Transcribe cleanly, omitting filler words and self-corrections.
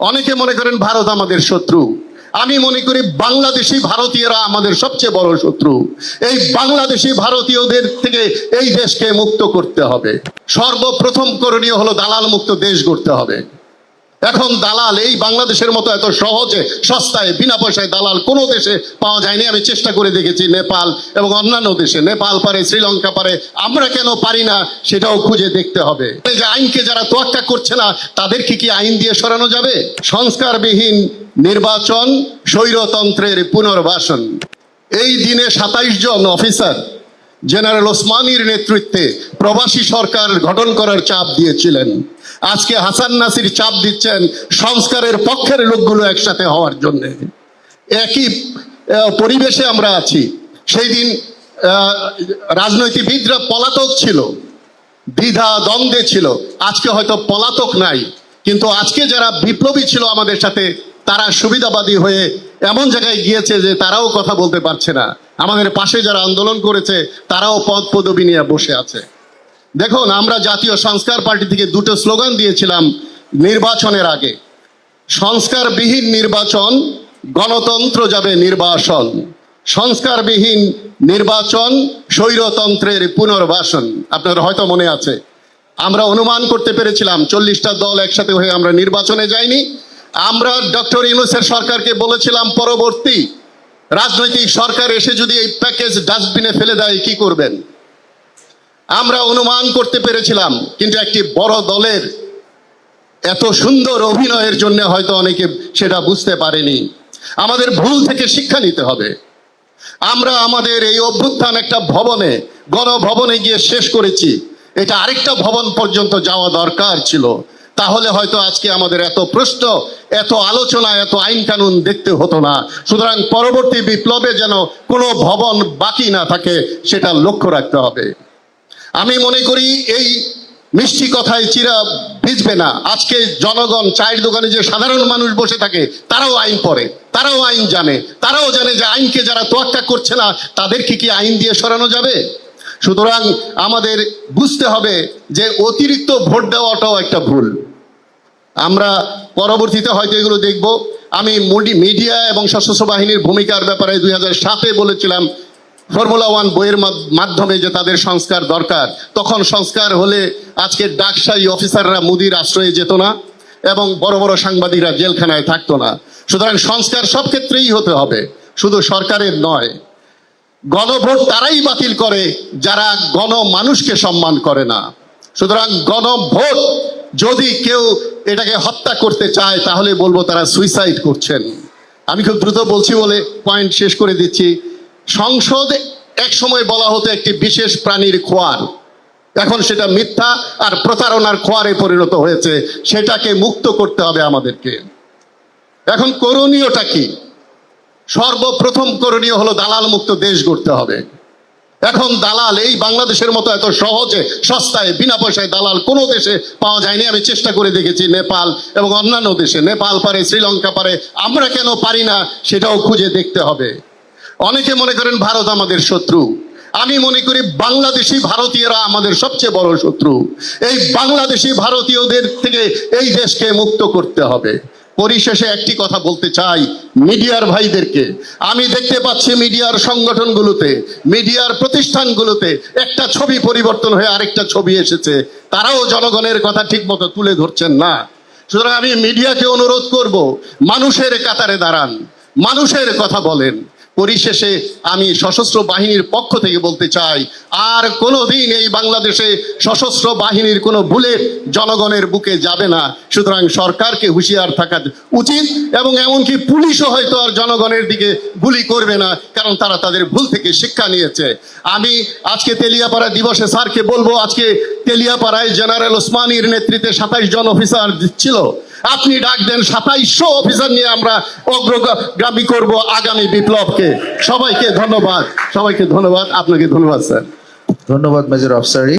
অনেকে মনে করেন ভারত আমাদের শত্রু। আমি মনে করি বাংলাদেশি ভারতীয়রা আমাদের সবচেয়ে বড় শত্রু। এই বাংলাদেশি ভারতীয়দের থেকে এই দেশকে মুক্ত করতে হবে। সর্বপ্রথম করণীয় হলো দালাল মুক্ত দেশ গড়তে হবে। এখন দালাল এই বাংলাদেশের মতো এত সহজে সস্তায় বিনা পয়সায় দালাল কোনো দেশে পাওয়া যায়নি। আমি চেষ্টা করে দেখেছি নেপাল এবং অন্যান্য দেশে, নেপাল পারে, শ্রীলঙ্কা পারে, আমরা কেন পারি না সেটাও খুঁজে দেখতে হবে। এই যে আইনকে যারা তোয়াক্কা করছে না তাদেরকে কি আইন দিয়ে সরানো যাবে? সংস্কারবিহীন নির্বাচন, স্বৈরতন্ত্রের পুনর্বাসন। এই দিনে ২৭ জন অফিসার জেনারেল ওসমানীর নেতৃত্বে প্রবাসী সরকার গঠন করার চাপ দিয়েছিলেন। আজকে হাসান নাসির চাপ দিচ্ছেন সংস্কারের পক্ষের লোকগুলো একসাথে হওয়ার জন্য। একই পরিবেশে আমরা আছি। সেই দিন রাজনৈতিকবিদরা পলাতক ছিল, দ্বিধা দ্বন্দ্বে ছিল। আজকে হয়তো পলাতক নাই, কিন্তু আজকে যারা বিপ্লবী ছিল আমাদের সাথে তারা সুবিধাবাদী হয়ে এমন জায়গায় গিয়েছে যে তারাও কথা বলতে পারছে না। আমাদের পাশে যারা আন্দোলন করেছে তারাও পদ পদবি নিয়ে বসে আছে। দেখুন, আমরা জাতীয় সংস্কার পার্টি থেকে দুটো স্লোগান দিয়েছিলাম নির্বাচনের আগে: সংস্কারবিহীন নির্বাচন, গণতন্ত্র যাবে নির্বাসন। সংস্কারবিহীন নির্বাচন, স্বৈরতন্ত্রের পুনর্বাসন। আপনার হয়তো মনে আছে, আমরা অনুমান করতে পেরেছিলাম 40টা দল একসাথে হয়ে আমরা নির্বাচনে যাইনি। আমরা ডক্টর ইউনূসের সরকারকে বলেছিলাম পরবর্তী রাজনৈতিক সরকার এসে যদি এই প্যাকেজ ডাস্টবিনে ফেলে দেয় কি করবেন। আমরা অনুমান করতে পেরেছিলাম, কিন্তু একটি বড় দলের এত সুন্দর অভিনয়ের জন্য হয়তো অনেকে সেটা বুঝতে পারেনি। আমাদের ভুল থেকে শিক্ষা নিতে হবে। আমরা আমাদের এই অভ্যুত্থান একটা ভবনে, গণভবনে গিয়ে শেষ করেছি। এটা আরেকটা ভবন পর্যন্ত যাওয়া দরকার ছিল। তাহলে হয়তো আজকে আমাদের এত প্রশ্ন, এত আলোচনা, এত আইন কানুন দেখতে হতো না। সুতরাং পরবর্তী বিপ্লবে যেন কোনো ভবন বাকি না থাকে সেটা লক্ষ্য রাখতে হবে। আমি মনে করি এই মিষ্টি কথায় চিরা ভিজবে না। আজকে জনগণ, চায়ের দোকানে যে সাধারণ মানুষ বসে থাকে তারাও আইন পড়ে, তারাও আইন জানে, তারাও জানে যে আইনকে যারা তোয়াক্কা করছে না তাদেরকে কি আইন দিয়ে সরানো যাবে। সুতরাং আমাদের বুঝতে হবে যে অতিরিক্ত ভোট দেওয়াটাও একটা ভুল। আমরা পরবর্তীতে হয়তো এগুলো দেখব। আমি মিডিয়া এবং সশস্ত্র বাহিনীর ভূমিকার ব্যাপারে 2007-এ বলেছিলাম ফর্মুলা 1 বইয়ের মাধ্যমে যে তাদের সংস্কার দরকার। তখন সংস্কার হলে আজকে ডাকশাহী অফিসাররা মুদির আশ্রয়ে যেত না এবং বড় বড় সাংবাদিকরা জেলখানায় থাকতো না। সুতরাং সংস্কার সব ক্ষেত্রেই হতে হবে, শুধু সরকারের নয়। গণভোট তারাই বাতিল করে যারা গণমানুষকে সম্মান করে না। সুতরাং গণভোট যদি কেউ এটাকে হত্যা করতে চায় তাহলে বলবো তারা সুইসাইড করছেন। আমি খুব দ্রুত বলছি বলে পয়েন্ট শেষ করে দিচ্ছি। সংসদ এক সময় বলা হতো একটি বিশেষ প্রাণীর খোয়ার, এখন সেটা মিথ্যা আর প্রতারণার খোয়ারে পরিণত হয়েছে। সেটাকে মুক্ত করতে হবে আমাদেরকে। এখন করণীয়টা কি? সর্বপ্রথম করণীয় হলো দালাল মুক্ত দেশ গড়তে হবে। এখন দালাল এই বাংলাদেশের মতো এত সহজে সস্তায় বিনা পয়সায় দালাল কোনো দেশে পাওয়া যায়নি। আমি চেষ্টা করে দেখেছি নেপাল এবং অন্যান্য দেশে, নেপাল পারে, শ্রীলঙ্কা পারে, আমরা কেন পারি না সেটাও খুঁজে দেখতে হবে। অনেকে মনে করেন ভারত আমাদের শত্রু। আমি মনে করি বাংলাদেশি ভারতীয়রা আমাদের সবচেয়ে বড় শত্রু। এই বাংলাদেশি ভারতীয়দের থেকে এই দেশকে মুক্ত করতে হবে। পরিশেষে একটি কথা বলতে চাই মিডিয়ার ভাইদেরকে। আমি দেখতে পাচ্ছি মিডিয়ার সংগঠনগুলোতে, মিডিয়ার প্রতিষ্ঠানগুলোতে একটা ছবি পরিবর্তন হয়ে আরেকটা ছবি এসেছে। তারাও জনগণের কথা ঠিক মতো তুলে ধরছেন না। সুতরাং আমি মিডিয়াকে অনুরোধ করব, মানুষের কাতারে দাঁড়ান, মানুষের কথা বলেন। পরিশেষে আমি সশস্ত্র বাহিনীর পক্ষ থেকে বলতে চাই, আর কোনোদিন এই বাংলাদেশে সশস্ত্র বাহিনীর কোনো বুলেট জনগণের বুকে যাবে না। সুতরাং সরকারকে হুঁশিয়ার থাকা উচিত, এবং এমনকি পুলিশও হয়তো আর জনগণের দিকে গুলি করবে না, কারণ তারা তাদের ভুল থেকে শিক্ষা নিয়েছে। আমি আজকে তেলিয়াপাড়া দিবসে স্যারকে বলবো, আজকে তেলিয়াপাড়ায় জেনারেল ওসমানীর নেতৃত্বে 27 জন অফিসার ছিল। আপনি ডাক দেন 2700 অফিসার নিয়ে আমরা অগ্রগামী করব আগামী বিপ্লবকে। সবাইকে ধন্যবাদ, সবাইকে ধন্যবাদ। আপনাকে ধন্যবাদ স্যার। ধন্যবাদ মেজর আফসারি।